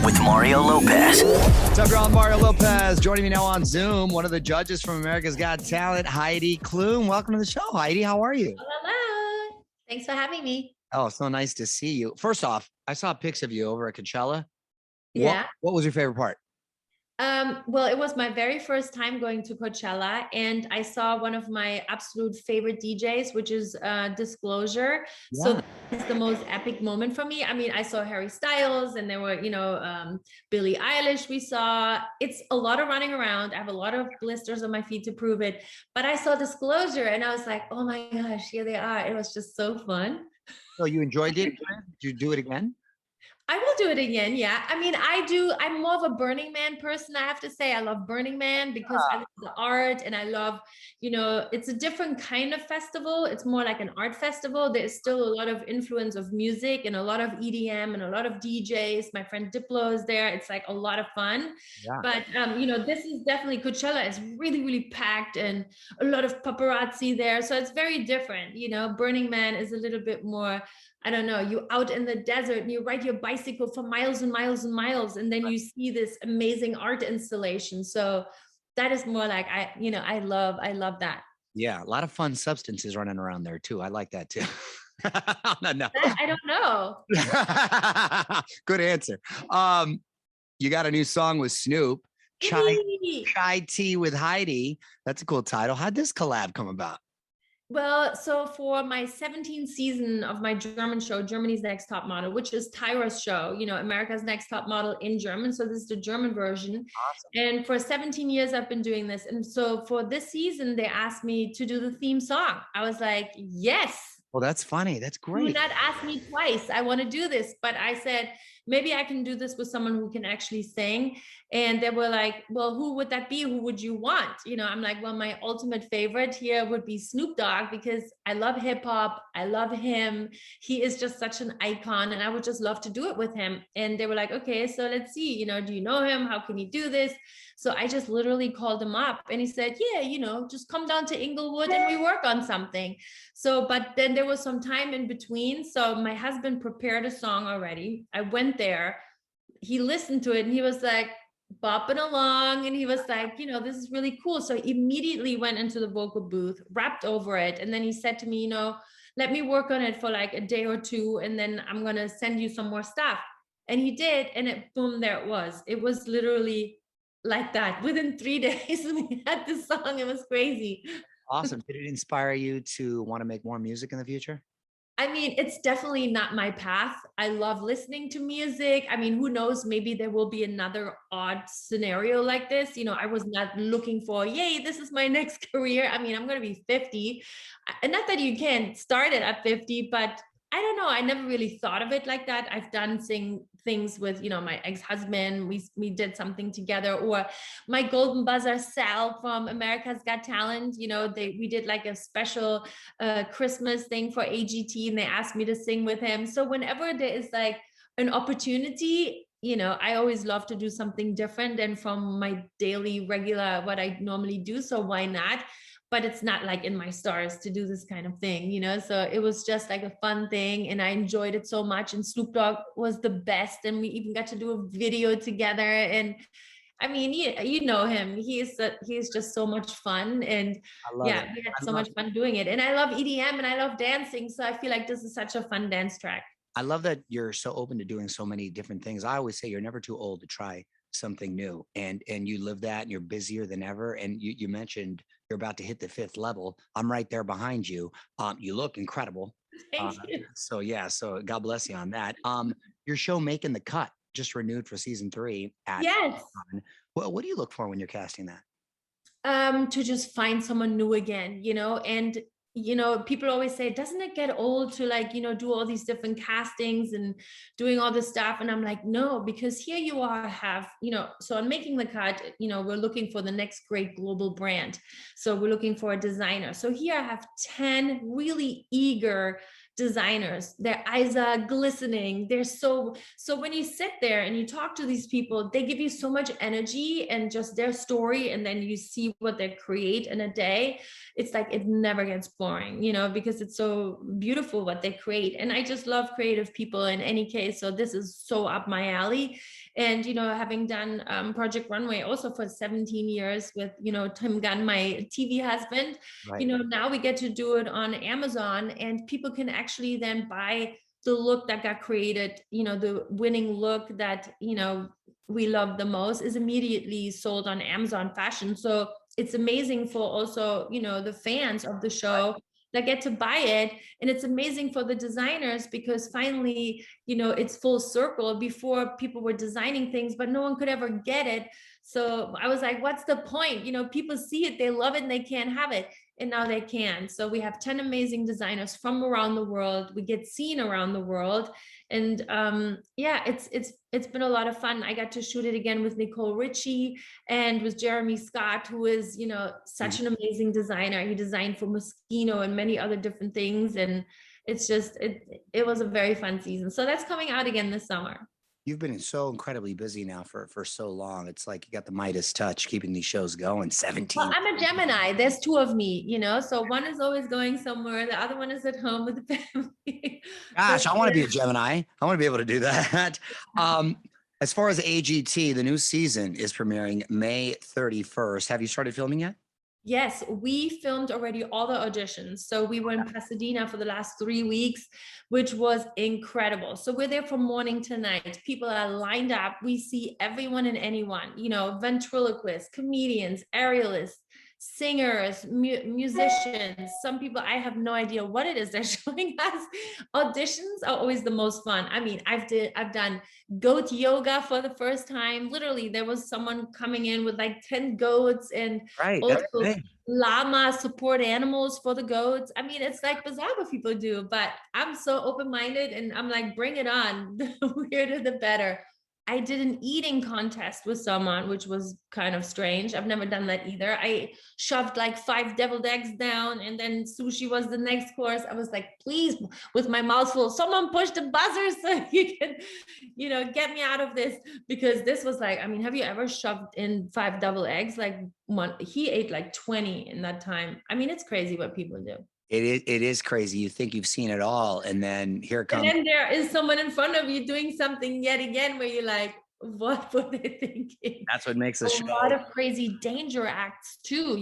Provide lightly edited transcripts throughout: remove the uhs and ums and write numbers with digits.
with Mario Lopez. What's up, y'all? Mario Lopez. Joining me now on Zoom, one of the judges from America's Got Talent, Heidi Klum. Welcome to the show, Heidi. How are you? Hello. Thanks for having me. Oh, so nice to see you. First off, I saw pics of you over at Coachella. Yeah. What was your favorite part? Well, it was my very first time going to Coachella, and I saw one of my absolute favorite DJs, which is Disclosure. Yeah. So that's the most epic moment for me. I mean, I saw Harry Styles, and there were, Billie Eilish. We saw. It's a lot of running around. I have a lot of blisters on my feet to prove it. But I saw Disclosure, and I was like, oh my gosh, here they are. It was just so fun. So you enjoyed it? Did you do it again? I will do it again. Yeah. I mean, I'm more of a Burning Man person. I have to say, I love Burning Man because I love the art and I love, it's a different kind of festival. It's more like an art festival. There's still a lot of influence of music and a lot of EDM and a lot of DJs. My friend Diplo is there. It's like a lot of fun. Yeah. But, this is definitely Coachella is really, really packed and a lot of paparazzi there. So it's very different. Burning Man is a little bit more, I don't know, you out in the desert and you ride your bicycle for miles and miles and miles, and then you see this amazing art installation. So that is more like, I love that. Yeah, a lot of fun substances running around there too. I like that too. No. I don't know. Good answer. You got a new song with Snoop, Chai Tea with Heidi. That's a cool title. How'd this collab come about? Well, so for my 17th season of my German show, Germany's Next Top Model, which is Tyra's show, America's Next Top Model in German. So this is the German version. Awesome. And for 17 years, I've been doing this. And so for this season, they asked me to do the theme song. I was like, yes. Well, that's funny. That's great. Do not ask me twice. I want to do this. But I said, maybe I can do this with someone who can actually sing. And they were like, well, who would that be? Who would you want? I'm like, well, my ultimate favorite here would be Snoop Dogg because I love hip hop. I love him. He is just such an icon and I would just love to do it with him. And they were like, okay, so let's see, do you know him? How can he do this? So I just literally called him up and he said, yeah, just come down to Inglewood and we work on something. So, but then there was some time in between. So my husband prepared a song already. I went there, he listened to it and he was like bopping along and he was like, this is really cool. So he immediately went into the vocal booth, rapped over it. And then he said to me, let me work on it for like a day or two. And then I'm going to send you some more stuff. And he did. And boom, there it was. It was literally like that. Within 3 days, we had this song. It was crazy. Awesome. Did it inspire you to want to make more music in the future? I mean, it's definitely not my path. I love listening to music. I mean, who knows, maybe there will be another odd scenario like this. I was not looking for, yay, this is my next career. I mean, I'm going to be 50. And not that you can't start it at 50, but I don't know. I never really thought of it like that. I've done things with, my ex-husband. We did something together, or my golden buzzer Sal from America's Got Talent. We did like a special Christmas thing for AGT, and they asked me to sing with him. So whenever there is like an opportunity, I always love to do something different and from my daily regular what I normally do. So why not? But it's not like in my stars to do this kind of thing, so it was just like a fun thing and I enjoyed it so much. And Snoop Dogg was the best, and we even got to do a video together. And I mean, you know him, he's just so much fun. And we had so much fun doing it. And I love EDM and I love dancing, so I feel like this is such a fun dance track. I love that you're so open to doing so many different things. I always say you're never too old to try something new, and you live that, and you're busier than ever. And you mentioned you're about to hit the 5th level. I'm right there behind you. You look incredible. Thank you. So God bless you on that. Your show Making the Cut just renewed for season 3 at yes. Well, what do you look for when you're casting that? To just find someone new again, and people always say, doesn't it get old to do all these different castings and doing all this stuff? And I'm like, no, because here you have, so on Making the Cut, we're looking for the next great global brand. So we're looking for a designer. So here I have 10 really eager designers. Their eyes are glistening. They're so when you sit there and you talk to these people, they give you so much energy and just their story, and then you see what they create in a day. It's like it never gets boring, because it's so beautiful what they create. And I just love creative people in any case. So this is so up my alley. And having done Project Runway also for 17 years with Tim Gunn, my TV husband, Right. now we get to do it on Amazon, and people can actually then buy the look that got created, the winning look that we love the most is immediately sold on Amazon Fashion. So it's amazing for also the fans of the show that get to buy it. And it's amazing for the designers because finally it's full circle. Before, people were designing things but no one could ever get it. So I was like, what's the point? People see it, they love it, and they can't have it. And now they can. So we have 10 amazing designers from around the world. We get seen around the world. And yeah, it's been a lot of fun. I got to shoot it again with Nicole Richie and with Jeremy Scott, who is such an amazing designer. He designed for Moschino and many other different things. And it's just it was a very fun season. So that's coming out again this summer. You've been so incredibly busy now for so long. It's like you got the Midas touch keeping these shows going. Well, 17. I'm a Gemini. There's two of me, so one is always going somewhere. The other one is at home with the family. So Gosh, I want to be a Gemini. I want to be able to do that. As far as AGT, the new season is premiering May 31st. Have you started filming yet? yes, we filmed already all the auditions. So we were in Pasadena for the last 3 weeks, which was incredible. So we're there from morning to night. People are lined up. We see everyone and anyone, ventriloquists, comedians, aerialists, singers, musicians. Some people, I have no idea what it is they're showing us. Auditions are always the most fun. I mean, I've done goat yoga for the first time. Literally, there was someone coming in with like 10 goats and Right. That's also the thing. llama support animals for the goats. I mean, it's like bizarre what people do, but I'm so open-minded and I'm like, bring it on. The weirder, the better. I did an eating contest with someone, which was kind of strange. I've never done that either. I shoved like 5 deviled eggs down, and then sushi was the next course. I was like, please, with my mouth full, someone push the buzzer so you can, get me out of this. Because this was like, I mean, have you ever shoved in 5 double eggs? Like he ate like 20 in that time. I mean, it's crazy what people do. It is crazy. You think you've seen it all, and then here And comes. then there is someone in front of you doing something yet again where you're like, what were they thinking? That's what makes the A show. lot of crazy danger acts too,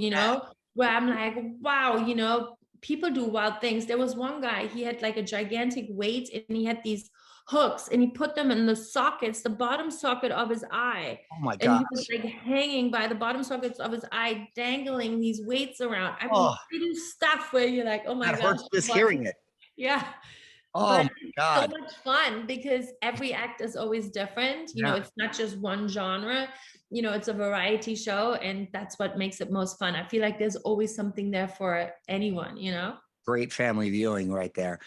where I'm like, wow, people do wild things. There was one guy, he had like a gigantic weight and he had these hooks and he put them in the sockets, the bottom socket of his eye. Oh my And gosh. he was like hanging by the bottom sockets of his eye, dangling these weights around. I mean, Oh, they do stuff where you're like, oh my that gosh. hurts just hearing it. Yeah. Oh But my so God. much fun because every act is always different. Yeah. It's not just one genre, it's a variety show, and that's what makes it most fun. I feel like there's always something there for anyone. Great family viewing right there.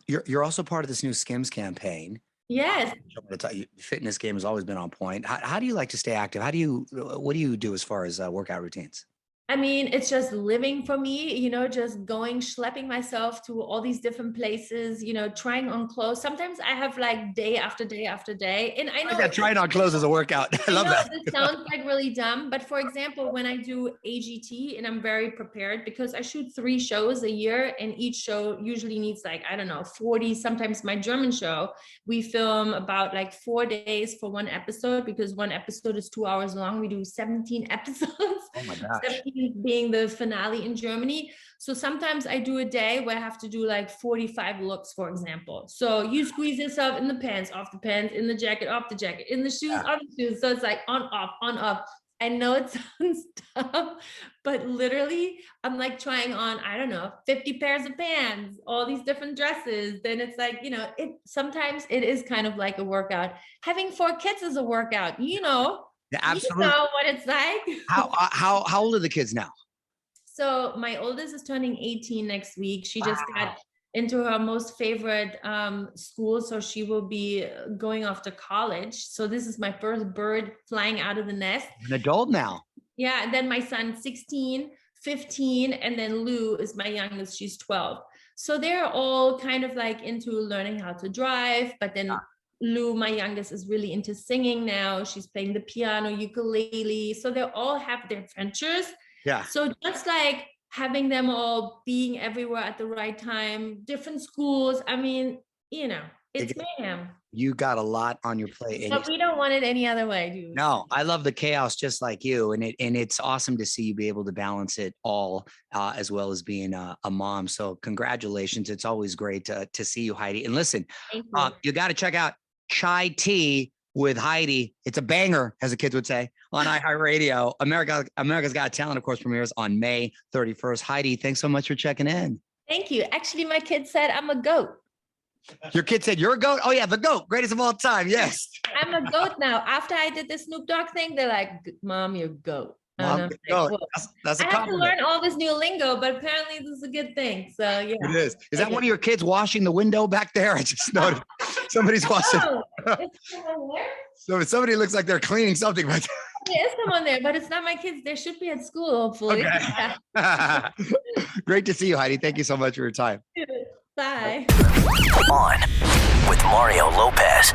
You're also part of this new Skims campaign. Yes. I'm gonna tell you, fitness game has always been on point. How do you like to stay active? What do you do as far as workout routines? I mean, it's just living for me, just going, schlepping myself to all these different places, trying on clothes. Sometimes I have like day after day after day. And I I like know that trying on clothes as a workout. I I love know that. this sounds like really dumb, but for example, when I do AGT and I'm very prepared because I shoot 3 shows a year and each show usually needs like, I don't know, 40, sometimes my German show, we film about like 4 days for one episode because one episode is 2 hours long. We do 17 episodes, Oh my gosh. 17 being the finale in Germany. So sometimes I do a day where I have to do like 45 looks, for example. So you squeeze yourself in the pants, off the pants, in the jacket, off the jacket, in the shoes, Yeah. off the shoes. So it's like on, off, on, off. I know it sounds dumb, but literally I'm like trying on, I don't know, 50 pairs of pants, all these different dresses. Then it's like, sometimes it is kind of like a workout. Having 4 kids is a workout, Yeah, you absolutely. know what it's like. How old are the kids now? So my oldest is turning 18 next week. She just Wow. got into her most favorite school, so she will be going off to college. So this is my first bird flying out of the nest. An adult now. Yeah, and then my son 16, 15, and then Lou is my youngest. She's 12. So they're all kind of like into learning how to drive, but then Lou, my youngest, is really into singing now. She's playing the piano, ukulele. So they all have their adventures. Yeah. So just like having them all being everywhere at the right time, different schools. I mean, it's mayhem. You got a lot on your plate. But we don't want it any other way, dude. No, I love the chaos just like you. And it's awesome to see you be able to balance it all as well as being a mom. So congratulations. It's always great to see you, Heidi. And listen, you got to check out Chai Tea with Heidi. It's a banger, as the kids would say, on iHeartRadio. America's Got Talent, of course, premieres on May 31st. Heidi, thanks so much for checking in. Thank you. Actually, my kid said I'm a goat. Your kid said you're a goat? Oh yeah, the goat, greatest of all time. Yes. I'm a goat now. After I did the Snoop Dogg thing, they're like, Mom, you're a goat. Mom, like, that's a compliment. I have to learn all this new lingo, but apparently this is a good thing. So yeah. It is. Is that one of your kids washing the window back there? I just noticed somebody's washing. Is someone there? So somebody looks like they're cleaning something back there. There is someone there, but it's not my kids. They should be at school, hopefully. Okay. Great to see you, Heidi. Thank you so much for your time. Bye. On with Mario Lopez.